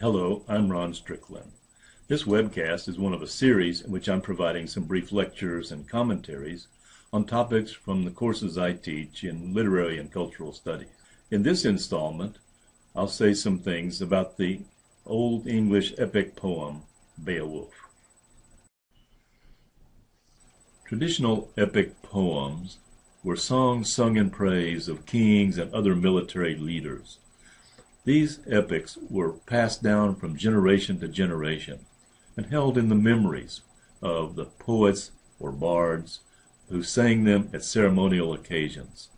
Hello, I'm Ron Strickland. This webcast is one of a series in which I'm providing some brief lectures and commentaries on topics from the courses I teach in literary and cultural studies. In this installment, I'll say some things about the Old English epic poem, Beowulf. Traditional epic poems were songs sung in praise of kings and other military leaders. These epics were passed down from generation to generation and held in the memories of the poets or bards who sang them at ceremonial occasions.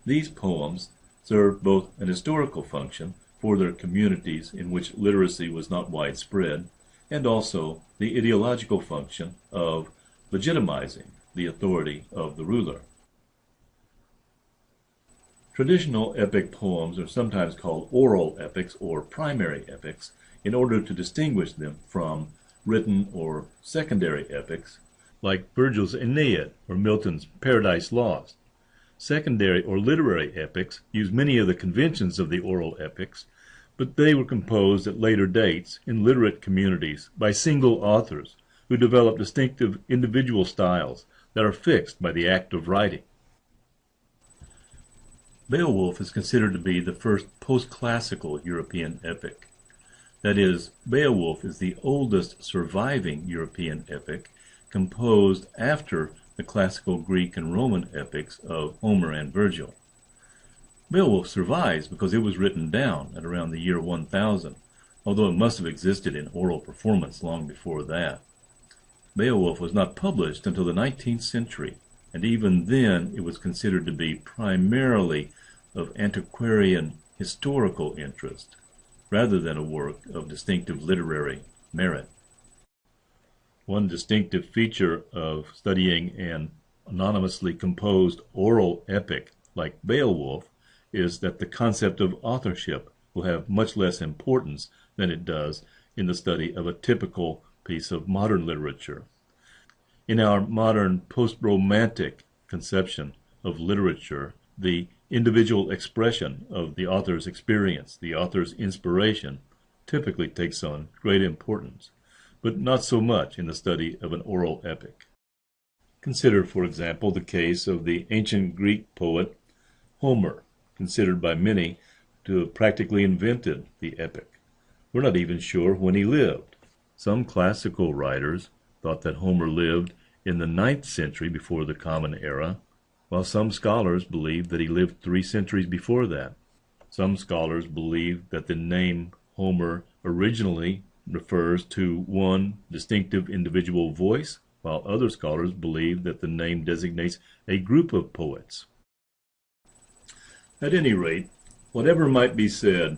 These poems served both an historical function for their communities in which literacy was not widespread, and also the ideological function of legitimizing the authority of the ruler. Traditional epic poems are sometimes called oral epics or primary epics in order to distinguish them from written or secondary epics like Virgil's Aeneid or Milton's Paradise Lost. Secondary or literary epics use many of the conventions of the oral epics, but they were composed at later dates in literate communities by single authors who develop distinctive individual styles that are fixed by the act of writing. Beowulf is considered to be the first post-classical European epic. That is, Beowulf is the oldest surviving European epic composed after the classical Greek and Roman epics of Homer and Virgil. Beowulf survives because it was written down at around the year 1000, although it must have existed in oral performance long before that. Beowulf was not published until the 19th century, and even then it was considered to be primarily of antiquarian historical interest, rather than a work of distinctive literary merit. One distinctive feature of studying an anonymously composed oral epic like Beowulf is that the concept of authorship will have much less importance than it does in the study of a typical piece of modern literature. In our modern post-romantic conception of literature, the individual expression of the author's experience, the author's inspiration, typically takes on great importance, but not so much in the study of an oral epic. Consider, for example, the case of the ancient Greek poet Homer, considered by many to have practically invented the epic. We're not even sure when he lived. Some classical writers thought that Homer lived in the 9th century before the Common Era, while some scholars believe that he lived 3 centuries before that. Some scholars believe that the name Homer originally refers to one distinctive individual voice, while other scholars believe that the name designates a group of poets. At any rate, whatever might be said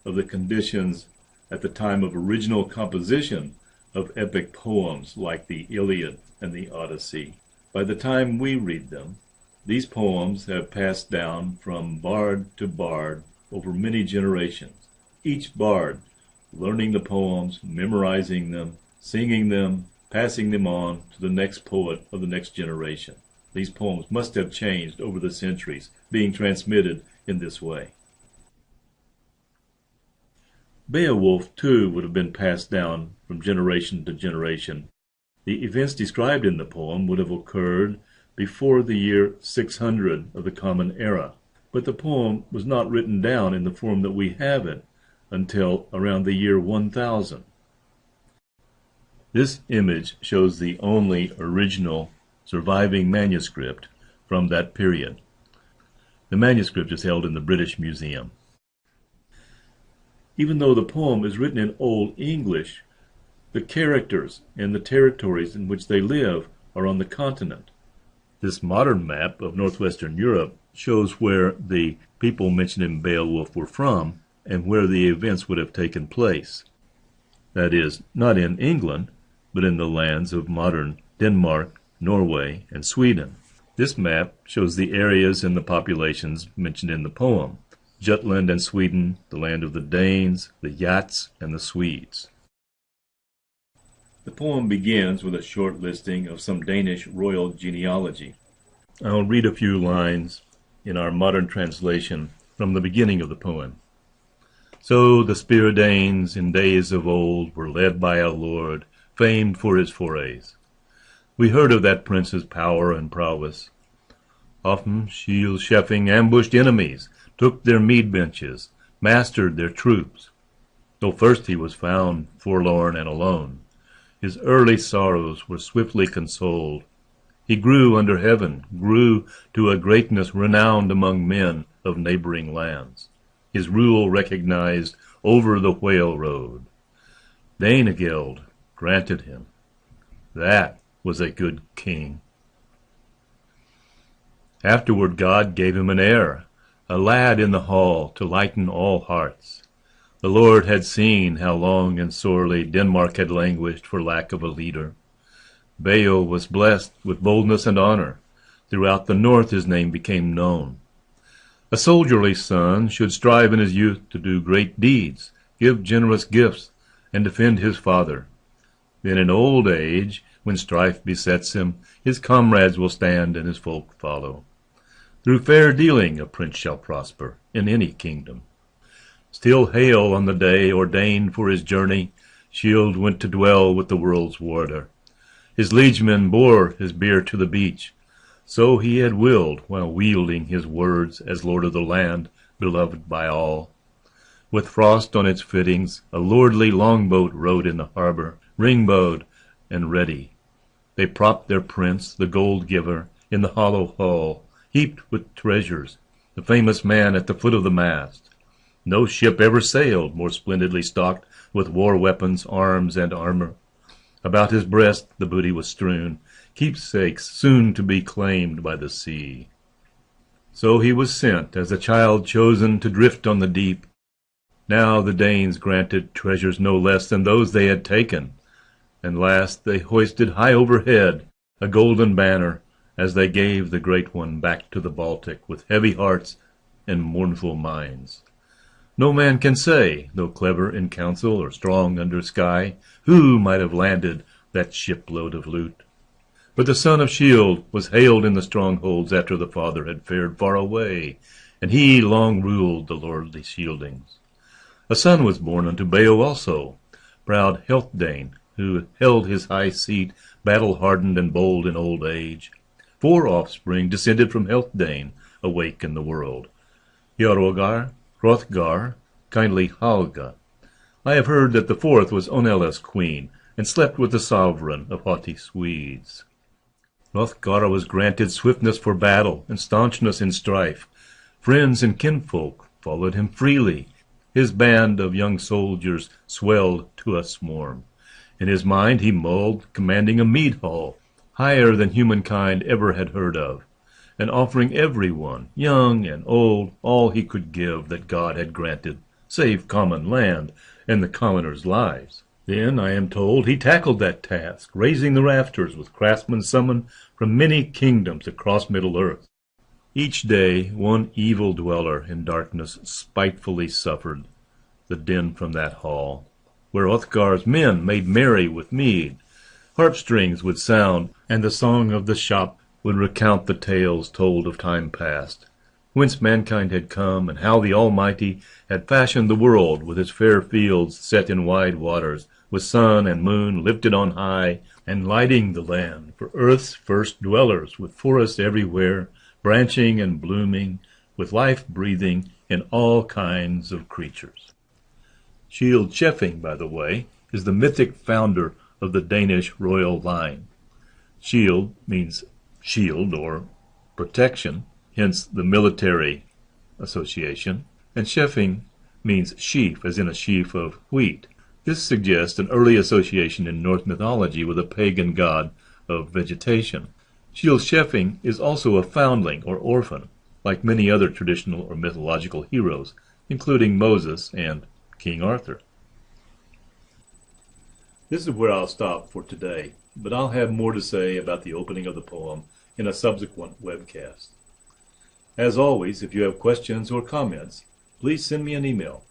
of the conditions at the time of original composition of epic poems like the Iliad and the Odyssey, by the time we read them, these poems have passed down from bard to bard over many generations, each bard learning the poems, memorizing them, singing them, passing them on to the next poet of the next generation. These poems must have changed over the centuries, being transmitted in this way. Beowulf, too, would have been passed down from generation to generation. The events described in the poem would have occurred before the year 600 of the Common Era, but the poem was not written down in the form that we have it until around the year 1000. This image shows the only original surviving manuscript from that period. The manuscript is held in the British Museum. Even though the poem is written in Old English, the characters and the territories in which they live are on the continent. This modern map of northwestern Europe shows where the people mentioned in Beowulf were from and where the events would have taken place. That is, not in England, but in the lands of modern Denmark, Norway, and Sweden. This map shows the areas and the populations mentioned in the poem: Jutland and Sweden, the land of the Danes, the Jats, and the Swedes. The poem begins with a short listing of some Danish royal genealogy. I'll read a few lines in our modern translation from the beginning of the poem. So the Spear Danes in days of old were led by a lord, famed for his forays. We heard of that prince's power and prowess. Often shield-chefing ambushed enemies, took their mead benches, mastered their troops. Though first he was found forlorn and alone, his early sorrows were swiftly consoled. He grew under heaven, grew to a greatness renowned among men of neighboring lands. His rule recognized over the whale road. Danegeld granted him. That was a good king. Afterward God gave him an heir, a lad in the hall to lighten all hearts. The Lord had seen how long and sorely Denmark had languished for lack of a leader. Beowulf was blessed with boldness and honor. Throughout the north his name became known. A soldierly son should strive in his youth to do great deeds, give generous gifts, and defend his father. Then in old age, when strife besets him, his comrades will stand and his folk follow. Through fair dealing a prince shall prosper in any kingdom. Still hail on the day ordained for his journey, Shield went to dwell with the world's warder. His liegemen bore his bier to the beach. So he had willed, while wielding his words as lord of the land, beloved by all. With frost on its fittings, a lordly longboat rode in the harbor, ring-bowed and ready. They propped their prince, the gold-giver, in the hollow hull, heaped with treasures, the famous man at the foot of the mast. No ship ever sailed more splendidly stocked with war weapons, arms, and armor. About his breast the booty was strewn, keepsakes soon to be claimed by the sea. So he was sent as a child chosen to drift on the deep. Now the Danes granted treasures no less than those they had taken, and last they hoisted high overhead a golden banner as they gave the great one back to the Baltic with heavy hearts and mournful minds. No man can say, though clever in council or strong under sky, who might have landed that shipload of loot. But the son of Shield was hailed in the strongholds after the father had fared far away, and he long ruled the lordly shieldings. A son was born unto Beowulf also, proud Healfdene, who held his high seat, battle-hardened and bold in old age. 4 offspring descended from Healfdene, awake in the world: Hrothgar, Hrothgar, kindly Halga. I have heard that the 4th was Onela's queen, and slept with the sovereign of haughty Swedes. Hrothgar was granted swiftness for battle and staunchness in strife. Friends and kinfolk followed him freely. His band of young soldiers swelled to a swarm. In his mind he mulled, commanding a mead hall, higher than humankind ever had heard of, and offering everyone, young and old, all he could give that God had granted, save common land and the commoners' lives. Then, I am told, he tackled that task, raising the rafters with craftsmen summoned from many kingdoms across Middle-earth. Each day one evil dweller in darkness spitefully suffered the din from that hall, where Hrothgar's men made merry with mead. Harp-strings would sound, and the song of the shop would recount the tales told of time past, whence mankind had come, and how the Almighty had fashioned the world with its fair fields set in wide waters, with sun and moon lifted on high, and lighting the land for earth's first dwellers, with forests everywhere, branching and blooming, with life breathing in all kinds of creatures. Shield-chefing, by the way, is the mythic founder of the Danish royal line. Shield means shield or protection, hence the military association, and chefing means sheaf, as in a sheaf of wheat. This suggests an early association in Norse mythology with a pagan god of vegetation. Shield-chefing is also a foundling or orphan, like many other traditional or mythological heroes, including Moses and King Arthur. This is where I'll stop for today, but I'll have more to say about the opening of the poem in a subsequent webcast. As always, if you have questions or comments, please send me an email.